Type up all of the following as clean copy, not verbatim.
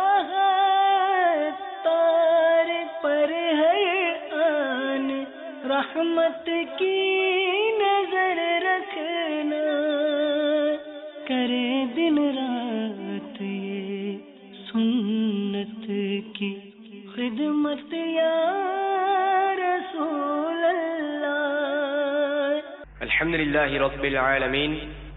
راحت تار پر ہر آن رحمت کی نظر رکھنا، کرے دن رات یہ سنت کی خدمت یا رسول اللہ۔ الحمد للہ رب العالمین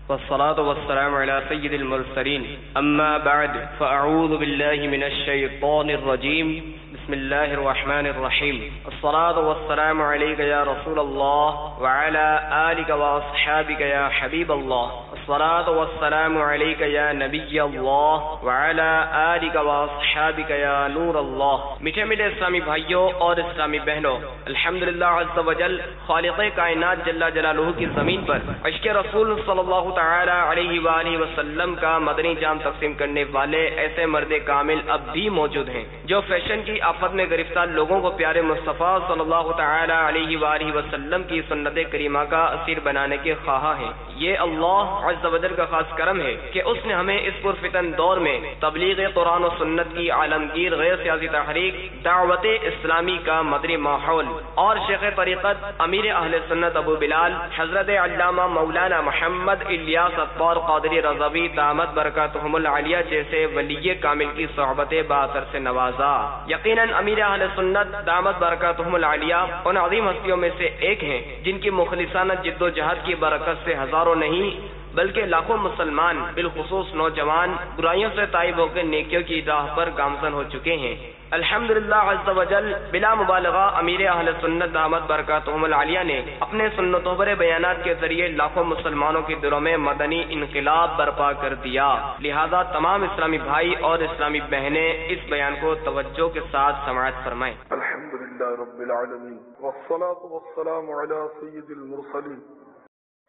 والصلاة والسلام على سید المرسلین، اما بعد فاعوذ باللہ من الشیطان الرجیم، بسم اللہ الرحمن الرحیم، الصلاة والسلام علیک یا رسول اللہ وعلى آلک واصحابک یا حبیب اللہ، الصلاة والسلام علیک یا نبی اللہ وعلى آلک واصحابک یا نور اللہ۔ میٹھے میٹھے اسلامی بھائیوں اور اسلامی بہنوں، الحمدللہ عز وجل خالق کائنات جل جلالہ کی زمین پر عشق رسول صلی اللہ تعالی علیہ وآلہ وسلم کا مدنی جام تقسیم کرنے والے ایسے مرد کامل اب بھی موجود ہیں جو فیشن کی آفت میں گرفتار لوگوں کو پیارے مصطفیٰ صلی اللہ تعالی علیہ وآلہ وسلم کی سنت کریمہ کا اسیر بنانے کے خواہاں ہیں۔ یہ اللہ عز و جل کا خاص کرم ہے کہ اس نے ہمیں اس پرفتن دور میں تبلیغ قرآن و سنت کی عالمگیر غیر سیاسی تحریک دعوت اسلامی کا مدنی ماحول اور شیخ طریقت امیر اہل سنت ابو بلال حضرت علامہ مولانا محمد الیاس اطوار قادری رضوی دامت برکاتہم العالیہ جیسے ولی کامل کی صحبت باثر سے نوازا۔ یقیناً امیر اہل سنت دامت برکاتہم العالیہ ان عظیم ہستیوں میں سے ایک ہیں جن کی مخلصانہ جد و جہد کی برکت سے ہزاروں نہیں بلکہ لاکھوں مسلمان بالخصوص نوجوان برائیوں سے تائب ہو کے نیکیوں کی راہ پر گامزن ہو چکے ہیں۔ الحمدللہ عز و جل بلا مبالغہ امیر اہل سنت دامت برکاتہم العالیہ نے اپنے سنتوں پر بیانات کے ذریعے لاکھوں مسلمانوں کے دلوں میں مدنی انقلاب برپا کر دیا۔ لہذا تمام اسلامی بھائی اور اسلامی بہنیں اس بیان کو توجہ کے ساتھ سماعت فرمائیں۔ الحمدللہ رب العالمین والصلاة والسلام علی سید المرسلین،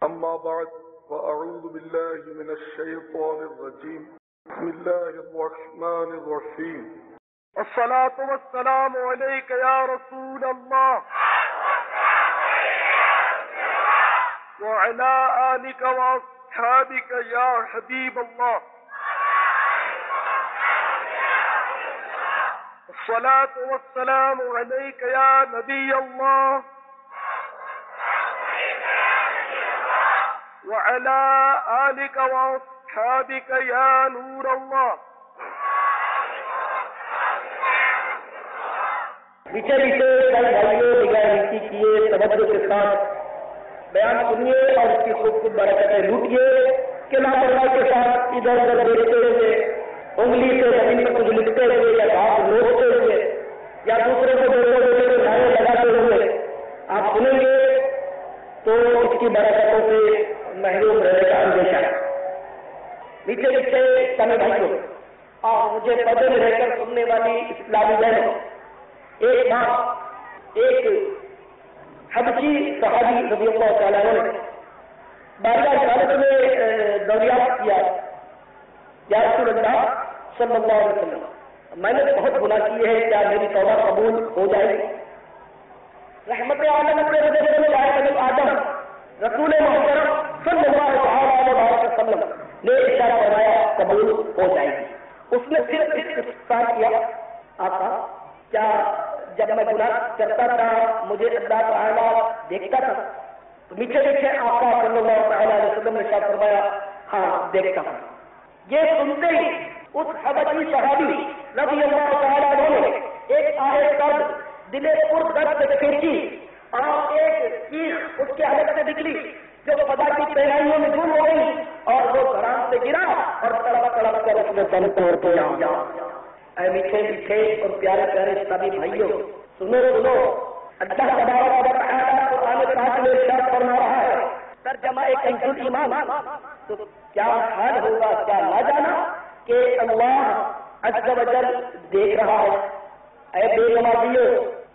اما بعد وأعوذ بالله من الشيطان الرجيم، بسم الله الرحمن الرحيم، الصلاة والسلام عليك يا رسول الله وعلى آلك وأصحابك يا حبيب الله، الصلاة والسلام عليك يا نبي الله وعلى آلك وأصحابك يا نور الله۔ پیچھے پیچھے کئی بھائیوں نگاہ نیتی کیے، توجہ کے ساتھ بیان سنیے اور اس کی خوب برکتیں لوٹیے کہ لاپرواہی کے ساتھ ادھر ادھر دیکھتے ہوئے انگلی سے زمین پر کچھ لکھتے ہوئے یا ہاتھ نوچتے ہوئے یا دوسرے کو بولتے نعرے لگاتے ہوئے آپ سنیں گے تو اس کی برکتوں سے محروم رہنے کا اندیشہ ہے۔ پیچھے پیچھے سمے بھائیوں اور مجھے پردے میں رہ کر سننے والی اسلامی بہنوں، ایک بار ایک حبشی صحابی رضی اللہ تعالیٰ عنہ نے بارگاہ رسالت میں دریافت کیا، یا رسول اللہ صلی اللہ علیہ وسلم، میں نے بہت گناہ کیے ہیں، کیا میری توبہ قبول ہو جائے گی؟ رحمت عالم اپنے رضی آدم رسول محترم صلی اللہ علیہ وسلم نے اشارہ فرمایا قبول ہو جائے گی۔ اس نے صرف سوال کیا، آقا کیا جب میں گناہ کرتا تھا مجھے اللہ تعالیٰ دیکھتا تھا؟ تو میٹھے میٹھے آقا صلی اللہ علیہ وسلم نے اشارہ فرمایا ہاں دیکھتا ہوں۔ یہ سنتے ہی اس حبشی صحابی رضی اللہ تعالیٰ عنہ نے ایک آہے درد دل پر درد سے کھینچی اور ایک چیخ اس کے حلق سے نکلی جو فضا کی پہنائیوں میں گم ہو گئی اور وہ گھران سے گرا اور تڑپ تڑپ کر اس میں دم توڑ دیا۔ اے میٹھے میٹھے اور پیارے پیارے اسلامی بھائیوں، سنو سنو، اللہ تبارک و تعالیٰ قرآن پاک میں ارشاد فرما رہا ہے، ترجمہ کنز الایمان، تو کیا حال ہوگا، کیا نہ جانا کہ اللہ عز و جل دیکھ رہا ہے۔ اے بے نمازیوں،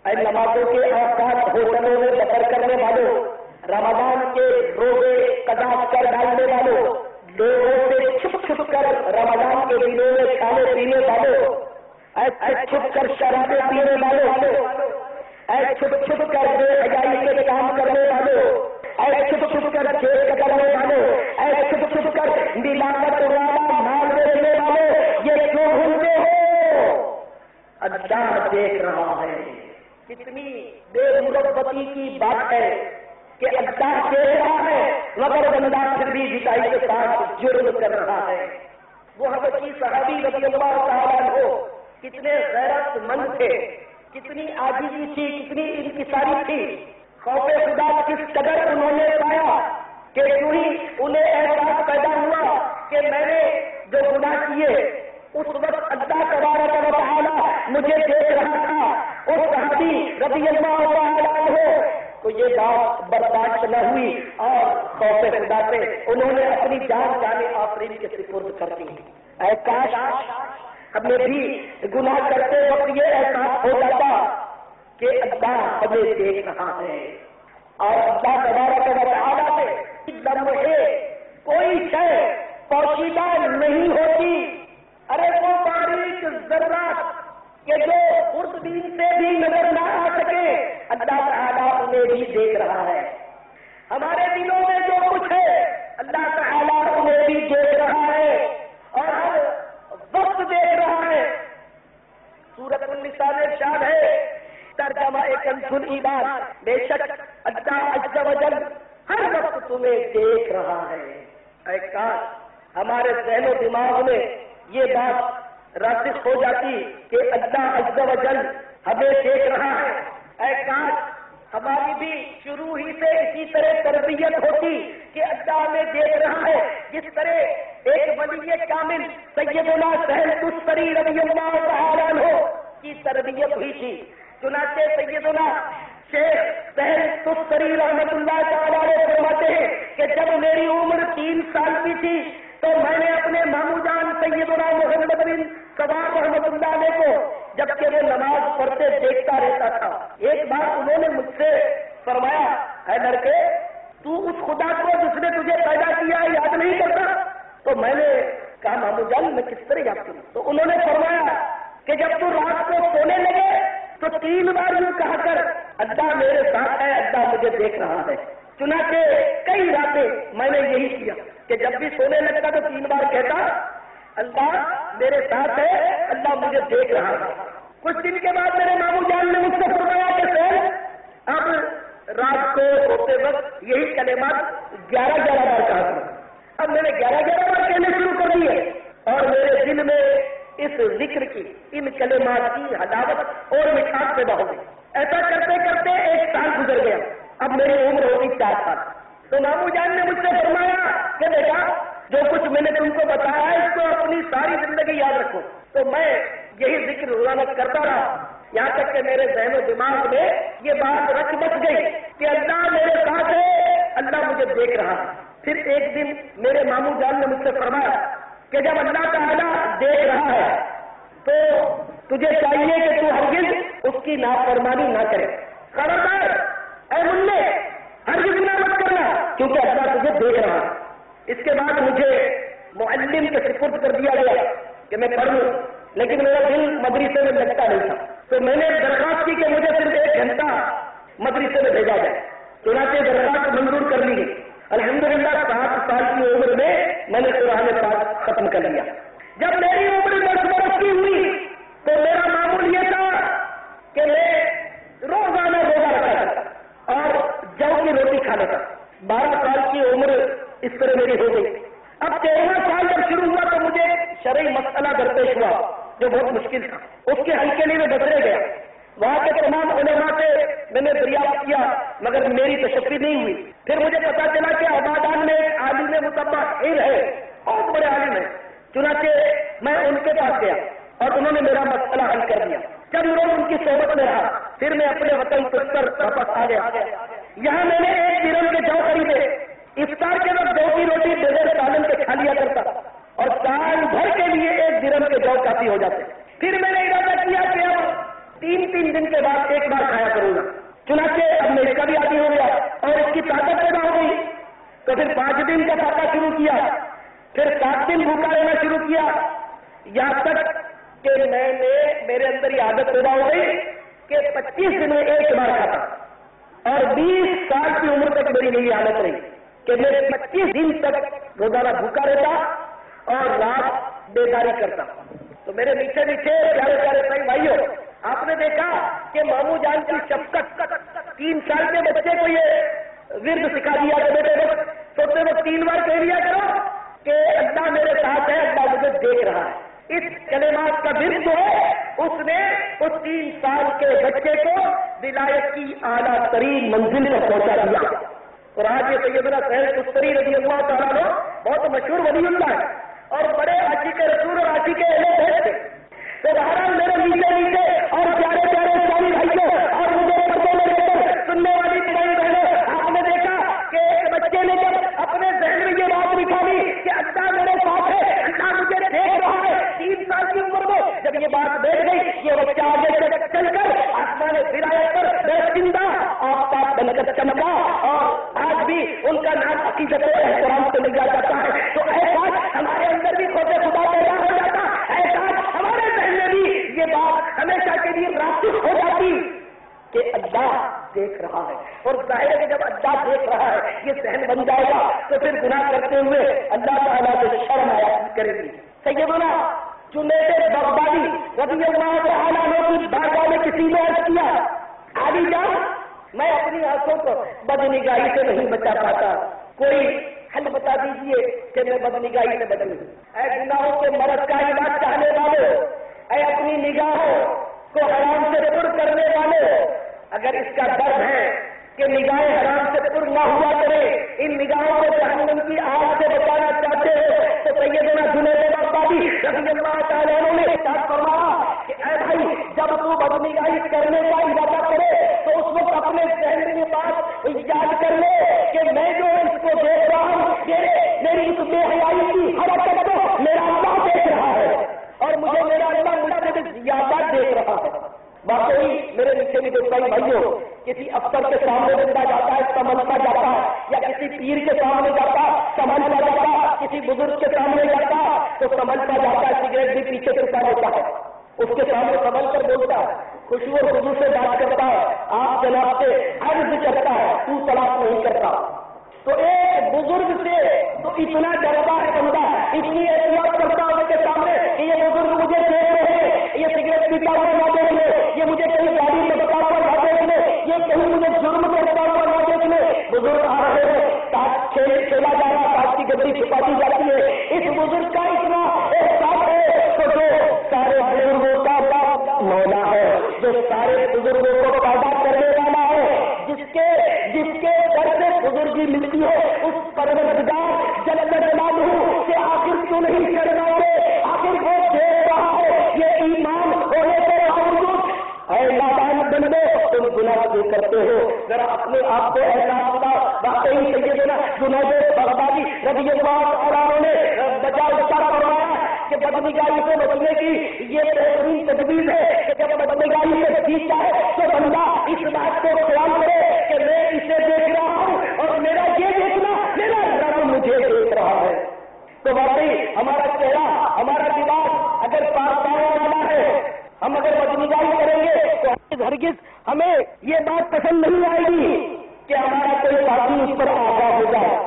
اے نمازوں کے اوقات ہوٹلوں میں بسر کرنے والوں، رمضان کے روزے قضا کر ڈالنے والوں، لوگوں سے چھپ چھپ کر رمضان کے دنوں میں کھانے پینے والوں، اے چھپ کر شرابیں پینے والوں، اے چھپ چھپ کر بے حیائی کے کام کرنے والوں، اے چھپ چھپ کر جیل کرنے والوں، اے چھپ چھپ کر ملاوٹ والا مال بیچنے والوں، یہ کیوں گھومتے ہو؟ دیکھ رہا ہے. کتنی بے مربتی کی بات ہے کہ اللہ دیکھ رہا ہے مگر بندہ پھر بھی جتائی کے ساتھ جرم کر رہا ہے. وہ حبشی صحابی رضی اللہ تعالیٰ عنہ کتنے غیرت مند تھے، کتنی عاجزی تھی، کتنی انکساری تھی. خوف خدا کس قدر انہوں نے پایا کہ یوں ہی انہیں احساس پیدا ہوا کہ میں نے جو گناہ کیے اس وقت اللہ تبارک و تعالی مجھے دیکھ رہا تھا. اس صحابی رضی اللہ تعالیٰ عنہ کو یہ بات برداشت نہ ہوئی اور خوف خدا سے انہوں نے اپنی جان جانے آفرین کے سپرد کر دی. اے کاش ہمیں بھی گناہ کرتے وقت یہ احساس ہو جاتا کہ اللہ ہمیں دیکھ رہا ہے اور اللہ تبارک و تعالی سے لمحے کوئی شے پوشیدہ نہیں ہوتی. ارے وہ باریک ذرات کہ جو خوردبین سے بھی نظر نہ آ سکے اللہ تعالیٰ انہیں بھی دیکھ رہا ہے. ہمارے دلوں میں جو کچھ ہے اللہ تعالیٰ انہیں بھی دیکھ رہا ہے اور ہر وقت دیکھ رہا ہے. سورۃ النساء میں ارشاد ہے ترجمہ کنز ایمان، بے شک اللہ عز و جل ہر وقت تمہیں دیکھ رہا ہے. اے کاش ہمارے ذہن و دماغ میں یہ بات راسخ ہو جاتی کہ اللہ عز و جل ہمیں دیکھ رہا ہے. اے کاش ہماری بھی شروع ہی سے اسی طرح تربیت ہوتی کہ اللہ ہمیں دیکھ رہا ہے. جس طرح ایک ولی کامل سیدنا سہل تستری رضی اللہ تعالیٰ عنہ کی تربیت ہوئی تھی. چنانچہ سیدنا شیخ سہل تستری رحمت اللہ تعالیٰ علیہ فرماتے ہیں کہ جب میری عمر 3 سال کی تھی تو میں نے اپنے مامو جان سیدنا محمد بن ثواب رحمت اللہ علیہ کو جبکہ وہ نماز پڑھتے دیکھتا رہتا تھا. ایک بار انہوں نے مجھ سے فرمایا اے لڑکے تو اس خدا کو جس نے تجھے پیدا کیا یاد نہیں کرتا؟ تو میں نے کہا مامو جان میں کس طرح یاد کروں؟ تو انہوں نے فرمایا کہ جب تو رات کو سونے لگے تو 3 بار یوں کہا کر اللہ میرے ساتھ ہے، اللہ مجھے دیکھ رہا ہے. چنانچہ کئی راتیں میں نے یہی کیا کہ جب بھی سونے لگتا تو 3 بار کہتا اللہ میرے ساتھ ہے، اللہ مجھے دیکھ رہا ہے. کچھ دن کے بعد میرے مامو جان نے مجھ سے فرمایا کہ سر اب رات کو سوتے وقت یہی کلمات 11 بار کہا کرو. اب میں نے 11 بار کہنے شروع کر دیے اور میرے دل میں اس ذکر کی ان کلمات کی حلاوت اور مٹھاس پیدا ہو گئی. ایسا کرتے کرتے 1 سال گزر گیا. اب میری عمر ہوگی 4 سال. تو مامو جان نے مجھ سے فرمایا کہ بیٹا جو کچھ میں نے تم کو بتایا ہے اس کو اپنی ساری زندگی یاد رکھو. تو میں یہی ذکر روزانہ کرتا رہا یہاں تک کہ میرے ذہن و دماغ میں یہ بات رکھ بچ گئی کہ اللہ میرے ساتھ ہے، اللہ مجھے دیکھ رہا ہے. پھر ایک دن میرے مامو جان نے مجھ سے فرمایا کہ جب اللہ تعالیٰ دیکھ رہا ہے تو تجھے چاہیے کہ تو ہرگز اس کی نافرمانی نہ کرے. خبردار اے منّے ہرگز نہ مت کرنا کیونکہ اللہ تجھے دیکھ رہا ہے. اس کے بعد مجھے معلم کے سپرد کر دیا گیا کہ میں پڑھ لوں، لیکن میرا دل مدرسے میں لگتا نہیں تھا. تو میں نے درخواست کی کہ مجھے صرف 1 گھنٹہ مدرسے میں بھیجا جائے. چنانچہ درخواست منظور کر لی گئی. الحمدللہ 7 سال کی عمر میں نے قرآن پاک ختم کر لیا. جب میری عمر 10 برس کی ہوئی تو میرا معمول یہ تھا کہ میں روزانہ روزہ رکھا کرتا اور جو کی روٹی کھا لیتا. 12 سال کی عمر اس طرح میری ہو گئی. اب 13واں سال جب شروع ہوا تو مجھے شرعی مسئلہ درپیش ہوا جو بہت مشکل تھا. اس کے حل کے لیے میں بسرے گیا. وہاں کے تمام علماء سے میں نے دریافت کیا مگر میری تشفی نہیں ہوئی. پھر مجھے پتا چلا کہ آبادان میں ایک عالم متبحر ہے، بہت بڑے عالم ہے. چنانچہ میں ان کے پاس گیا اور انہوں نے میرا مسئلہ حل کر دیا. چند روز ان کی صحبت میں رہا. پھر میں اپنے وطن پر واپس آ گیا. یہاں میں نے 1 درہم کے جو خریدے. افطار کے وقت 2 کی روٹی بغیر سالن کے کھا لیا کرتا اور سال بھر کے لیے 1 درہم کے جو کافی ہو جاتے. پھر میں نے ارادہ کیا کہ اب 3 دن کے بعد 1 بار کھایا کروں گا. چنانچہ اب میں اس کا بھی عادی ہو گیا اور اس کی طاقت پیدا ہو گئی. تو پھر 5 دن کا کھانا شروع کیا، پھر 7 دن بھوکا رہنا شروع کیا، یہاں تک کہ میرے اندر یہ عادت پیدا ہو گئی کہ 25 دن میں 1 بار کھاتا. اور 20 سال کی عمر تک میری یہی عادت رہی کہ میں 25 دن تک روزانہ بھوکا رہتا اور رات بیداری کرتا. تو میرے میٹھے پیارے پیارے بھائیوں آپ نے دیکھا کہ ماموں جان کی شفقت 3 سال کے بچے کو یہ ورد سکھا دیا کہ بیٹے وقت سوتے وقت 3 بار کہہ دیا کرو کہ اللہ میرے ساتھ ہے، اللہ مجھے دیکھ رہا ہے۔ اس کلمات کا ورد جو ہے اس نے اس 3 سال کے بچے کو ولایت کی اعلیٰ ترین منزل پر پہنچا دیا۔ اور آج یہ سیدنا سہیل تستری رضی اللہ تعالیٰ عنہ بہت مشہور ولی اللہ ہے اور بڑے عاشق رسول اور عاشق اہل بیت تھے۔ تو بہرحال میرے نیچے اور پیارے پیارے اسلامی بھائیوں اور مجھے پردے میں رہ کر سننے والی بڑی بہنوں، آپ نے دیکھا کہ ایک بچے نے جب اپنے ذہن میں یہ بات نکالی کہ اللہ میرے ساتھ ہے، اللہ مجھے دیکھ رہا ہے، 3 سال کی عمر میں جب یہ بات بیٹھ گئی، یہ بچہ آگے چل کر آسمان ولایت پر درستندہ آفتاب بن کر چمکا اور آج بھی ان کا نام عقیدت احترام سے لیا جاتا ہے۔ تو ایسا ہمارے اندر بھی خوف خدا پیدا ہو جاتا، ایسا ہمارے ذہن میں بھی یہ بات ہمیشہ کے لیے راسخ ہو جاتی کہ اللہ دیکھ رہا ہے۔ اور ظاہر ہے کہ جب اللہ دیکھ رہا ہے یہ ذہن بن جائے گا تو پھر گناہ کرتے ہوئے اللہ تعالیٰ سے شرم آیا کرے گی۔ سیدنا جنید بغدادی رضی اللہ تعالیٰ عنہ کی بارگاہ میں کسی نے عرض کیا، علی جان میں اپنی آنکھوں کو بدنگاہی سے نہیں بچا پاتا، کوئی حل بتا دیجئے کہ میں بدنگاہی سے بچوں۔ اے گناہوں کے مرض کا علاج چاہنے والوں، اے اپنی نگاہوں کو حرام سے پر کرنے والوں، اگر اس کا درد ہے کہ نگاہیں حرام سے پر نہ ہوا کرے، ان نگاہوں کو جہنم کی آگ سے بچانا چاہتے ہو تو سیدنا جنید بغدادی رضی اللہ تعالیٰ عنہ نے ارشاد فرمایا کہ اے بھائی جب تو بدنگاہی کرنے کا ارادہ کرے تو اس وقت اپنے ذہن میں یہ بات یاد کر لے کہ میں جو اس کو دیکھ رہا ہوں میری اس بے حیائی کی حرکت کو میرا اللہ دیکھ رہا ہے اور مجھے میرا اللہ مجھ سے زیادہ دیکھ رہا ہے۔ واقعی میرے نیچے بھی دوستائی بھائیوں، کسی افسر کے سامنے بندہ جاتا ہے سمجھتا جاتا ہے، یا کسی پیر کے سامنے جاتا سمجھتا جاتا، کسی بزرگ کے سامنے جاتا تو سمجھتا جاتا ہے، سگریٹ بھی پیچھے چھپا ہوتا ہے، اس کے سامنے سمجھ کر بولتا ہے، خوشبو اور خضو سے بات کرتا ہے، آپ جناب سے عرض کرتا ہے، تو طلاق نہیں کرتا۔ تو ایک بزرگ سے تو اتنا ڈرتا ہے بندہ، اتنی احتیاط کرتا ہے اس کے سامنے کہ یہ بزرگ مجھے دیکھ رہے ہیں، یہ سگریٹ پیتا ہوا نہ دیکھ لے، یہ مجھے کہیں گاڑی لگتا ہوا نہ دیکھ لے، یہ کہیں مجھے جرم کرتا ہوا نہ دیکھ لے۔ بزرگ آ رہے ہیں، کھیلا جا رہا، تاج کی گدی چھپا دی جاتی ہے، اس بزرگ کا اتنا احساس ہے تو جو سارے بزرگوں کا باپ مولا ہے، جو سارے بزرگوں کو پیدا کرنے والا ہے، جس کے در سے بزرگی ملتی ہے، اس پروردگار جل جلالہ سے آخر کیوں نہیں کرنا ہے؟ آخر وہ دیکھ رہا ہے، یہ ایمان ہونے کے باوجود اے نادان بندے تم گناہ کیوں کرتے ہو؟ ذرا اپنے آپ کو احساس ہوگا۔ واقعی سیدنا جنید بغدادی رضی اللہ تعالیٰ عنہ نے بچا فرمایا کہ بدنگاہی سے بچنے کی یہ بہترین تجویز ہے کہ جب بدنگاہی سے جیتا ہے تو بندہ اس بات کو خیال کرے کہ میں اسے دیکھ رہا ہوں اور میرا یہ دیکھنا میرا رب مجھے دیکھ رہا ہے۔ تو واقعی ہمارا چہرہ ہمارا دماغ اگر پاکستان والا ہے، ہم اگر بدنگاہی کریں گے تو ہرگز ہمیں یہ بات پسند نہیں آئے گی کہ ہمارا کوئی ساتھی اس پر آگاہ ہو جائے،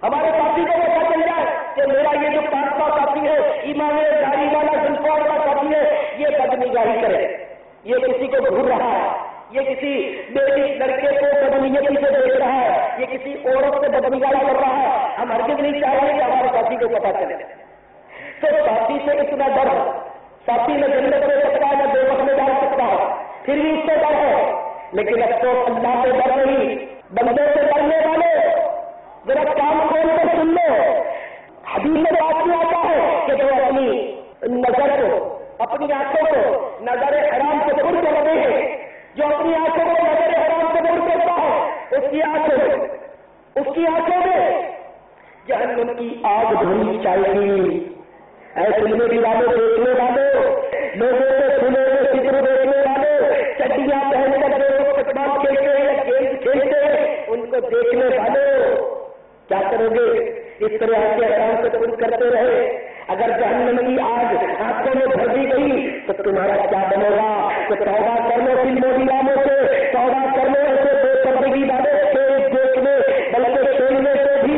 ہمارے ساتھی کو پتا چل جائے کہ میرا یہ جو پانچواں ساتھی ہے، ایمان داری والا زلفوں کا ساتھی ہے، یہ بدنگاہی کرے، یہ کسی کو گھور رہا ہے، یہ کسی بیٹی لڑکے کو بدنیتی سے دیکھ رہا ہے، یہ کسی عورت سے بدنگاہی کر رہا ہے۔ ہم ہرگز نہیں چاہیں کہ ہمارے ساتھی کو پتا چلے۔ تو ساتھی سے اتنا ڈر ہے، ساتھی میں جنت میں سکتا ہے، میں دوزخ میں ڈال سکتا ہے، پھر بھی اس سے ڈر ہے، لیکن افسوس اللہ سے ڈر نہیں، بندے سے ڈرنے والے ذرا کام کھول کر سن لو۔ حدیث میں بات میں آتا ہے کہ جو اپنی نظر کو، اپنی آنکھوں کو نظر حرام سے دور کر رہے ہیں، جو اپنی آنکھوں کو نظر حرام سے دور کرتا ہے اس کی آنکھوں میں جہنم کی آگ دھونی چاہیے۔ اے سننے بھی والوں، دیکھنے والوں، لوگوں سے سنے ہوئے فکر دیکھنے والوں، چڈیاں پہن کر لوگ فٹ بال کھیلتے ہیں، گیند کھیلتے ہیں، ان کو دیکھنے والوں کیا کرو گے؟ اس طرح کے حرام سے دور کرتے رہے، اگر جہنم کی آگ آنکھوں میں بھر دی گئی تو تمہارا کیا بنے گا؟ تو توبہ کر لو فلموں ڈراموں سے، توبہ کر لو ایسے بے پردگی والے کھیل دیکھنے بلکہ کھیلنے سے بھی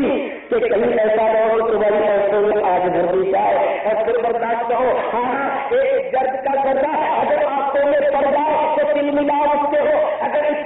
کہ کہیں ایسا نہ ہو تمہاری آنکھوں میں آگ بھر دی جائے اور پھر برداشت ہو۔ ہاں ایک گرد کا گردہ اگر آنکھوں میں پڑ جائے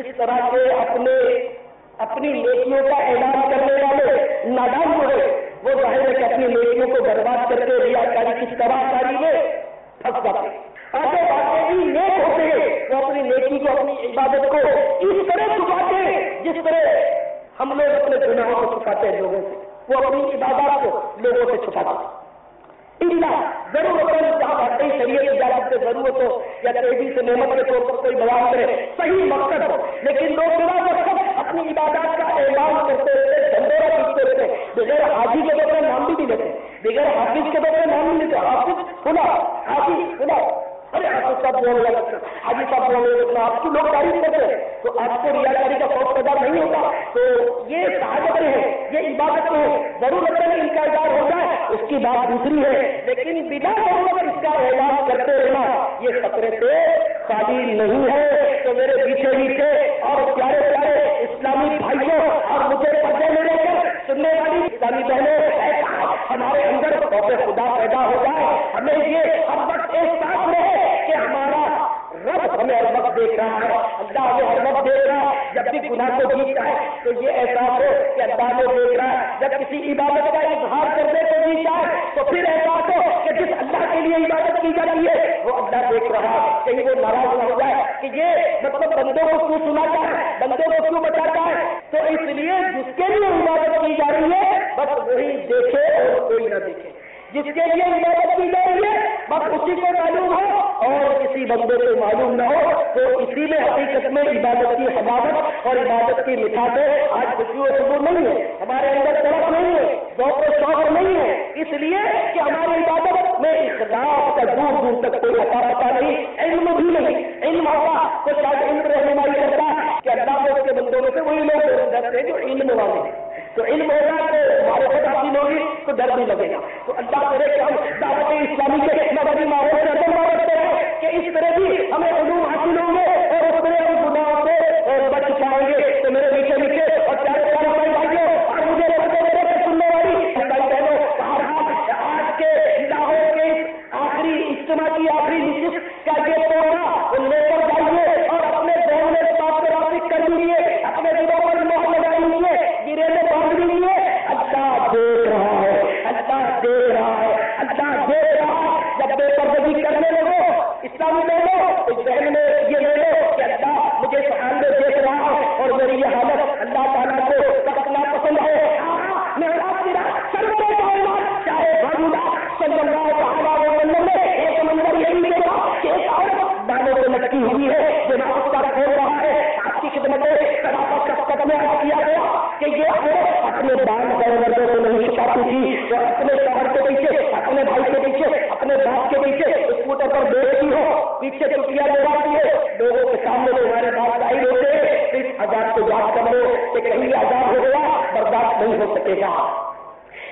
اس طرح کے اپنی نیکیوں کا اعلان کرنے والے نادان ہوئے، وہ ظاہر ہے کہ اپنی نیکیوں کو برباد کر کے ریاکاری کی تباہکاری میں پھنس جاتے ہیں۔ آگے واقعی نیک ہوتے ہیں وہ اپنی نیکی کو، اپنی عبادت کو اس طرح چھپاتے ہیں جس طرح ہم لوگ اپنے گناہوں کو چھپاتے ہیں لوگوں سے، وہ اپنی عبادات کو لوگوں سے چھپاتے ہیں۔ ضرورت جہاں واقعی شریعت اجازت سے ضرورت ہو یا تیزی سے نعمت کے طور پر کوئی بیان کرے، صحیح مقصد ہو، لیکن لوگ بلا مقصد اپنی عبادات کا اعلان کرتے ہوئے ڈھنڈورا پیٹتے ہوتے، بغیر حاجی کے طور پر نام بھی لیتے، بغیر حافظ کے طور پر نام بھی لیتے، حافظ کھلا، حافظ کھلا، ارے حافظ صاحب بولنے لگا، حاجی صاحب بولنے لگا، آپ کی لوگ تعریف کرتے ہیں تو آپ کو ریاکاری کا خوف پیدا نہیں ہوتا۔ تو یہ شہادتیں ہیں، یہ عبادتیں ہیں، ضرورت ان کا اظہار ہو جائے اس کی بات دوسری ہے، لیکن بنا ضرورت اس کا اعلان کرتے رہنا یہ خطرے سے خالی نہیں ہے۔ تو میرے پیچھے پیچھے اور پیارے پیارے اسلامی بھائیوں اور مجھے پردے میں لے کر سننے والی اسلامی بہنیں، ہمارے اندر خوف خدا پیدا ہو جائے، ہمیں یہ ہر وقت احساس رہے کہ ہمارا رب ہمیں ہر وقت دیکھ رہا ہے، اللہ ہمیں ہر وقت دیکھ رہا ہے۔ جب بھی گناہ کو جیتا ہے تو یہ احساس ہو کہ اللہ ہمیں دیکھ رہا ہے، جب کسی عبادت کا اظہار کرنے کو جیتا ہے تو پھر احساس ہو کہ جس اللہ کے لیے عبادت کی جاتی ہے وہ اللہ دیکھ رہا ہے، کہیں وہ ناراض نہ ہو جائے کہ یہ مطلب بندوں کو کیوں سناتا ہے، بندوں کو کیوں بچاتا ہے۔ تو اس لیے جس کے لیے عبادت کی جا رہی ہے بس وہی دیکھے اور کوئی نہ دیکھے، جس کے لیے عبادت کی جا رہی ہے بس اسی کو معلوم ہو اور کسی بندے کو معلوم نہ ہو۔ تو اسی میں حقیقت میں عبادت کی حماقت اور عبادت کی مٹھاسیں آج خوشی و سرور نہیں ہے، ہمارے اندر طرف نہیں ہے، ذوق و شوق نہیں ہے، اس لیے کہ ہماری عبادت میں اخلاص کا دور دور تک کوئی عطا پتا نہیں، علم بھی نہیں۔ علم ہوگا تو شاید علم رہنمائی کرتا ہے کہ اللہ کو اس کے بندوں میں سے وہی لوگ ڈرتے ہیں جو علم والے ہیں، تو علم ہوگا تو ہمارے خود حاصل ہوگی تو ڈر بھی لگے گا۔ تو اللہ کرے کہ ہم دعوت اسلامی کے مدنی ماحول سے رکھتے ہیں کہ اس طرح بھی ہمیں علوم حاصل ہوں گے اور اس طرح ہم گناہوں سے بچ پائیں گے۔ تو میرے میٹھے میٹھے اور پیارے پیارے بھائی بھائیوں اور مجھے سننے والی بھائی بہنوں، آج کے لاہور کے آخری اجتماع کی آخری نشست کا یہ پروگرام لے کر جائیے اور اپنے ذہن میں بات سے واقف کر لیجیے، اپنے دلوں پر مہر لگا لیجیے، گرے میں باندھ لیجیے۔ اللہ دیکھ رہا ہے، اللہ دیکھ رہا ہے، اللہ دیکھ رہا ہے۔ جب بے پردگی کرنے لگو اسلامی لوگوں اس ذہن میں یہ لے لو کہ اللہ مجھے اس حال میں دیکھ رہا ہے اور میری یہ حالت اللہ تعالیٰ کو سخت ناپسند ہے۔ میں آپ کی رات سرور کائنات چاہے صلی اللہ تعالیٰ وسلم میں ایک منظر یہی دیکھا کہ ایک عورت بالوں سے لٹکی ہوئی ہے، جناب اس کا کھول رہا ہے، آپ کی خدمت شفقت میں عرض کیا گیا کہ یہ عورت اپنے بال مردوں کو نہیں چھپاتی تھی، وہ اپنے شوہر کے پیچھے، اپنے بھائی کے پیچھے، اپنے باپ کے پیچھے اسکوٹر پر بیٹھتی ہو، پیچھے چٹیاں لگاتی ہے، لوگوں کے سامنے تمہارے بات ظاہر ہوتے ہیں، اس عذاب کو یاد کر لو کہ کہیں عذاب ہو گیا برداشت نہیں ہو سکے گا۔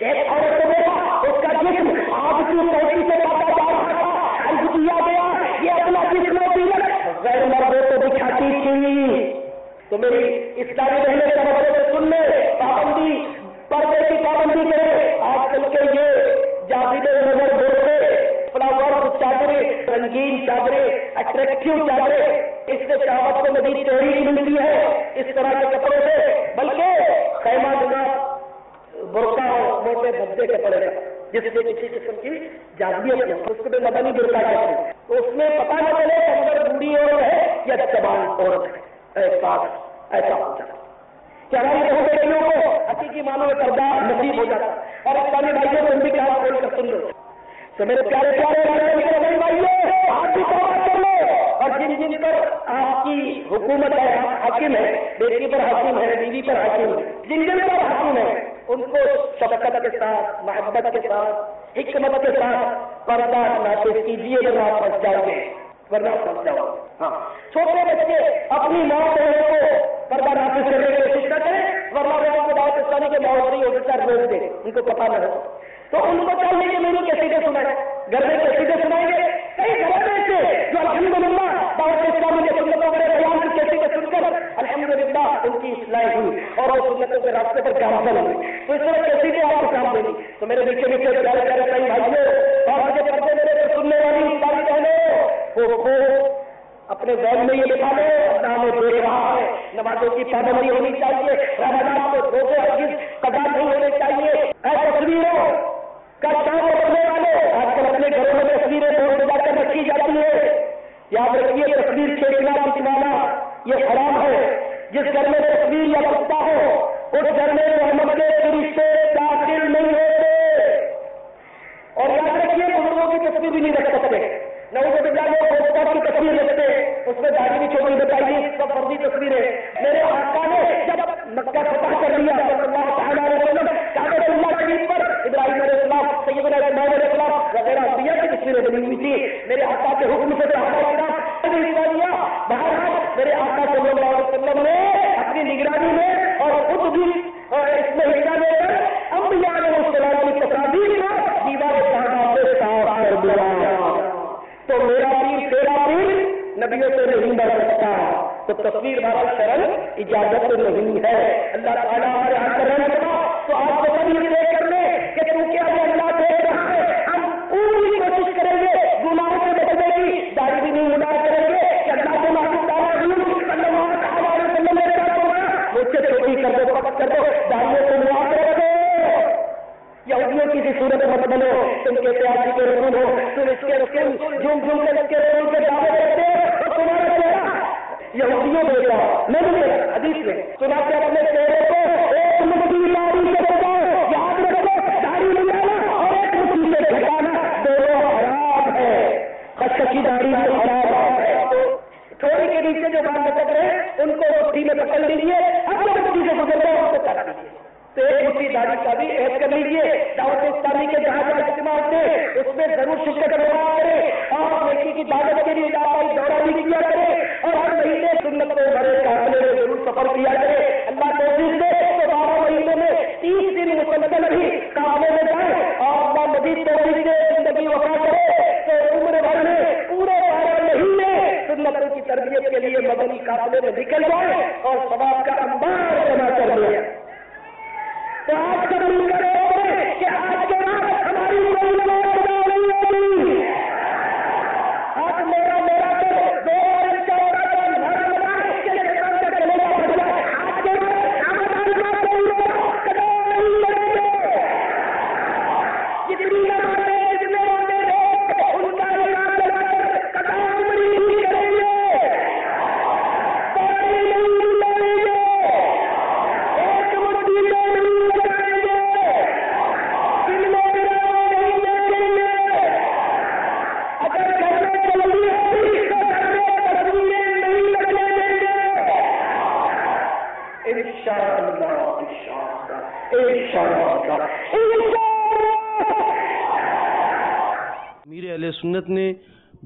ایک عورت کو دیکھا اس کا جسم آگ کی پیٹی سے کاٹا جا رہا تھا، عرض کیا گیا یہ اپنا جسم غیر مردوں کو دکھاتی تھی۔ تو میری اسلامی بہنیں توجہ سے سن لے، پابندی پردے کی پابندی کرے۔ آج کل کے یہ جاذب نظر بولتے فلاور چادریں، رنگین چادریں، اٹریکٹیو چادریں، اس سے شہوت کو مزید تحریک ملتی ہے اس طرح کے کپڑے سے، بلکہ خیمہ جناب برقع ہو، موٹے دھبے کے پڑے گا جس سے کسی قسم کی جاذبیت ہو، اس کو بھی مدنی برقع کہتے ہیں، تو اس میں پتہ نہ چلے کہ اندر بوڑھی عورت ہے یا جوان عورت ہے۔ احساس ایسا ہو جاتا کہ ہماری بہو بیٹیوں کو حقیقی معنوں میں پردہ نصیب ہو جاتا۔ اور اسلامی بھائیوں تم بھی کیا کھول کر سن لو، تو میرے پیارے پیارے بھائیوں آپ بھی توبہ کر لو، اور جن جن پر آپ کی حکومت ہے، حاکم ہے، بیٹی پر حاکم ہے، بیوی پر حاکم ہے، جن جن پر حاکم ہے ان کو شفقت کے ساتھ، محبت کے ساتھ، حکمت کے ساتھ پردہ نافذ کیجیے، ورنہ پھنس جاؤ گے، ورنہ پھنس جاؤ گے۔ ہاں، چھوٹے بچے اپنی ماں بہن کو پردہ نافذ کرنے کی کوشش نہ کریں، ورنہ وہ آپ کو دعوت اسلامی کے ماحول نہیں ہو سکتا، روک دے، ان کو پتہ نہ ہو تو ان کو چاہیے کہ میری کیسے سنائے، گھر میں کیسے سنائیں گے، کئی گھر میں سے جو الحمدللہ دعوت اسلامی کے سنتوں کے بیان کی کیسے سن کر الحمدللہ ان کی اصلاح ہوئی اور وہ سنتوں کے راستے پر کامل ہوئی، تو اس طرح کیسے آپ کو کام دیں گی۔ تو میرے میٹھے میٹھے پیارے پیارے بھائی بھائیوں اور مجھے پردے میرے سننے والی اسلامی بہنوں کو اپنے اپنے ذہن میں یہ بٹھا لو اللہ ہمیں دیکھ رہا ہے. نمازوں کی پابندی ہونی چاہیے, رمضان کو روزے ہرگز قضا نہیں ہونے چاہیے. اے تصویروں کا شوق رکھنے والے, آج کل اپنے گھروں میں تصویریں روز سجا کر رکھی جاتی ہے. یاد رکھیے تصویر کھینچنا کھینچوانا یہ حرام ہے. جس گھر میں تصویر یا بچہ ہو اس گھر میں رحمت کے فرشتے داخل نہیں ہوتے. اور یاد رکھیے بزرگوں کی تصویر بھی نہیں رکھ سکتے. نعوذ باللہ لوگ دوستوں کی تصویر رکھتے, اس میں داڑھی بھی چھوٹی بتائیے, سب فرضی تصویریں. میرے آقا نے جب مکہ فتح کر لیا صلی اللہ تعالیٰ علیہ وسلم, کعبۃ اللہ شریف پر ابراہیم علیہ السلام, سیدنا اسماعیل علیہ السلام وغیرہ انبیاء کی تصویریں بنی ہوئی تھی. میرے آقا کے حکم سے بہرحال میرے آقا صلی اللہ علیہ وسلم نے اپنی نگرانی میں اور خود بھی اس میں حصہ لے کر انبیاء علیہ السلام کی تصاویر کو دیوار صحابہ سے صاف کر دیا. تو میرا پیر تیرا پیر نبیوں سے نہیں بڑھ سکتا, تو تصویر والا شرم اجازت نہیں ہے. اللہ تعالیٰ ہمارے ہاتھ میں رہنے کا تو آپ کو تصویر دیکھ کر لے کہ تو کیا وہ اللہ دیکھ رہا ہے. ہم پوری کوشش کریں گے گناہوں سے بچنے کی, داڑھی بھی نہیں مدار کریں گے کہ اللہ کو معلوم مجھ سے چھوٹی کر دو, پکڑ کر دو, داڑھیوں کو معاف رکھو. یہودیوں کی صورت مت بنو, تم کہتے آج کے رسول ہو, تم اس کے رسول جھوم جھوم کر اس کے رسول کے دعوے کرتے ہو, تمہارا چہرہ یہودیوں دیکھا نہیں ہے. حدیث میں سنا کے اپنے چہرے کو ایک مٹھی داڑھی سے بچاؤ. یاد رکھو داڑھی لگانا اور ایک مٹھی سے ڈھکانا دونوں حرام ہے. خشخشی داڑھی میں حرام ہے. تھوڑی کے نیچے جو بال لٹک رہے ان کو مٹھی میں پکڑ لیجیے, اپنے مٹھی سے گزر رہے ان کو کاٹ لیجیے. تو ایک مٹھی داڑھی کا بھی عہد کر لیجیے. دعوت اسلامی کے جہاں جہاں اجتماع ہوتے ہیں اس میں ضرور شرکت کروا کریں اور نیکی کی دعوت کے لیے دورہ بھی کیا کرے اور ہر مہینے سنت میں بڑے قافلے میں ضرور سفر کیا کرے. اللہ توفیق دے تو 12 مہینے میں 30 دن مسلسل بھی قافلے میں جائیں اور اللہ مزید توفیق دے زندگی وفا کرے تو عمر بھر میں پورے 12 مہینے سنتوں کی تربیت کے لیے مدنی قافلے میں نکل جائے اور ثواب کا انبار جمع کر لے. تو آج قبول کرو کہ آج کے بعد ہماری کوئی نماز ادا نہیں ہوگی. آج میرا تو دو بچہ ہوگا تو ہمارا نماز کے ساتھ چلے گا بڑھ جائے. آج کے بعد رمضان کا کوئی قدم نہیں کریں گے. جتنی نمازیں جتنے روزے ہیں ان کا نام لگا کر قدم نہیں کریں گے, پانی نہیں لگیں گے, ایک مٹھی میں امیر اہل سنت نے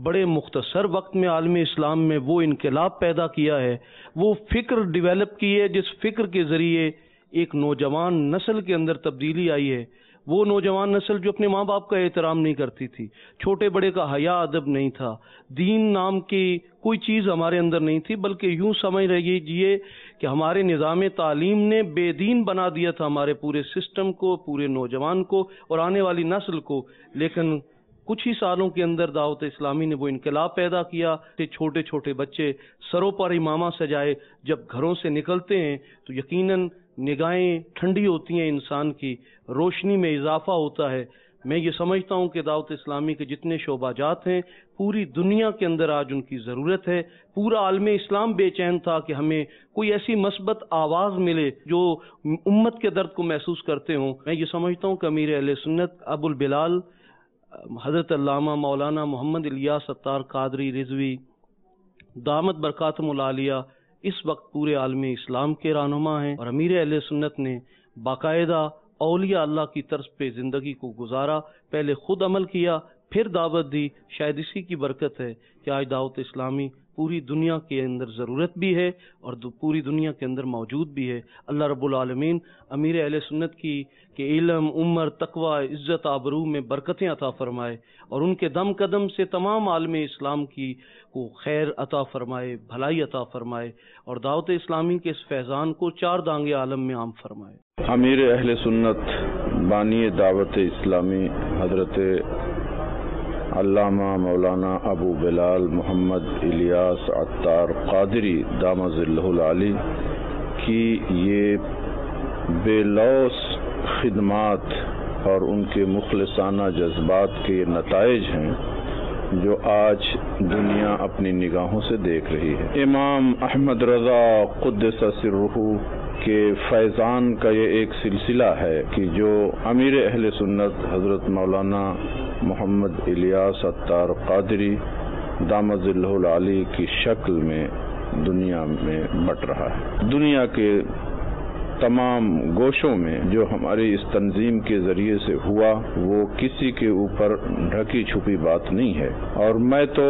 بڑے مختصر وقت میں عالم اسلام میں وہ انقلاب پیدا کیا ہے, وہ فکر ڈیولپ کی ہے جس فکر کے ذریعے ایک نوجوان نسل کے اندر تبدیلی آئی ہے. وہ نوجوان نسل جو اپنے ماں باپ کا احترام نہیں کرتی تھی, چھوٹے بڑے کا حیا ادب نہیں تھا, دین نام کی کوئی چیز ہمارے اندر نہیں تھی, بلکہ یوں سمجھ رہیے کہ ہمارے نظام تعلیم نے بے دین بنا دیا تھا ہمارے پورے سسٹم کو, پورے نوجوان کو اور آنے والی نسل کو. لیکن کچھ ہی سالوں کے اندر دعوت اسلامی نے وہ انقلاب پیدا کیا کہ چھوٹے چھوٹے بچے سروں پر امامہ سجائے جب گھروں سے نکلتے ہیں تو یقیناً نگاہیں ٹھنڈی ہوتی ہیں, انسان کی روشنی میں اضافہ ہوتا ہے. میں یہ سمجھتا ہوں کہ دعوت اسلامی کے جتنے شعبہ جات ہیں پوری دنیا کے اندر آج ان کی ضرورت ہے. پورا عالم اسلام بے چین تھا کہ ہمیں کوئی ایسی مثبت آواز ملے جو امت کے درد کو محسوس کرتے ہوں. میں یہ سمجھتا ہوں کہ امیر اہل سنت ابو البلال حضرت علامہ مولانا محمد الیاس ستار قادری رضوی دامت برکاتہم العالیہ اس وقت پورے عالم اسلام کے رہنما ہیں, اور امیر اہل سنت نے باقاعدہ اولیاء اللہ کی طرز پہ زندگی کو گزارا, پہلے خود عمل کیا پھر دعوت دی. شاید اسی کی برکت ہے کہ آج دعوت اسلامی پوری دنیا کے اندر ضرورت بھی ہے اور پوری دنیا کے اندر موجود بھی ہے. اللہ رب العالمین امیر اہل سنت کی کہ علم, عمر, تقوی, عزت, آبرو میں برکتیں عطا فرمائے اور ان کے دم قدم سے تمام عالم اسلام کی کو خیر عطا فرمائے, بھلائی عطا فرمائے اور دعوت اسلامی کے اس فیضان کو 4 دانگے عالم میں عام فرمائے. امیر اہل سنت بانی دعوت اسلامی حضرت علامہ مولانا ابو بلال محمد الیاس عطار قادری دامت ظلہ العالی کی یہ بے لوث خدمات اور ان کے مخلصانہ جذبات کے نتائج ہیں جو آج دنیا اپنی نگاہوں سے دیکھ رہی ہے۔ امام احمد رضا قدس سرہ کے فیضان کا یہ ایک سلسلہ ہے کہ جو امیر اہل سنت حضرت مولانا محمد الیاس عطار قادری دامت ظلہ العالی کی شکل میں دنیا میں بٹ رہا ہے۔ دنیا کے تمام گوشوں میں جو ہماری اس تنظیم کے ذریعے سے ہوا وہ کسی کے اوپر ڈھکی چھپی بات نہیں ہے، اور میں تو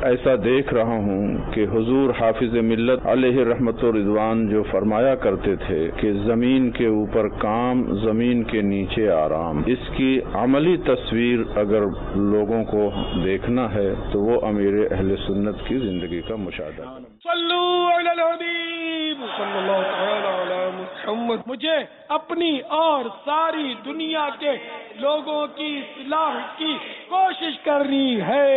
ایسا دیکھ رہا ہوں کہ حضور حافظ ملت علیہ رحمت و رضوان جو فرمایا کرتے تھے کہ زمین کے اوپر کام، زمین کے نیچے آرام، اس کی عملی تصویر اگر لوگوں کو دیکھنا ہے تو وہ امیر اہل سنت کی زندگی کا مشاہدہ ہے۔ صلو علی الحبیب صلی اللہ تعالی علی محمد۔ مجھے اپنی اور ساری دنیا کے لوگوں کی اصلاح کی کوشش کرنی ہے۔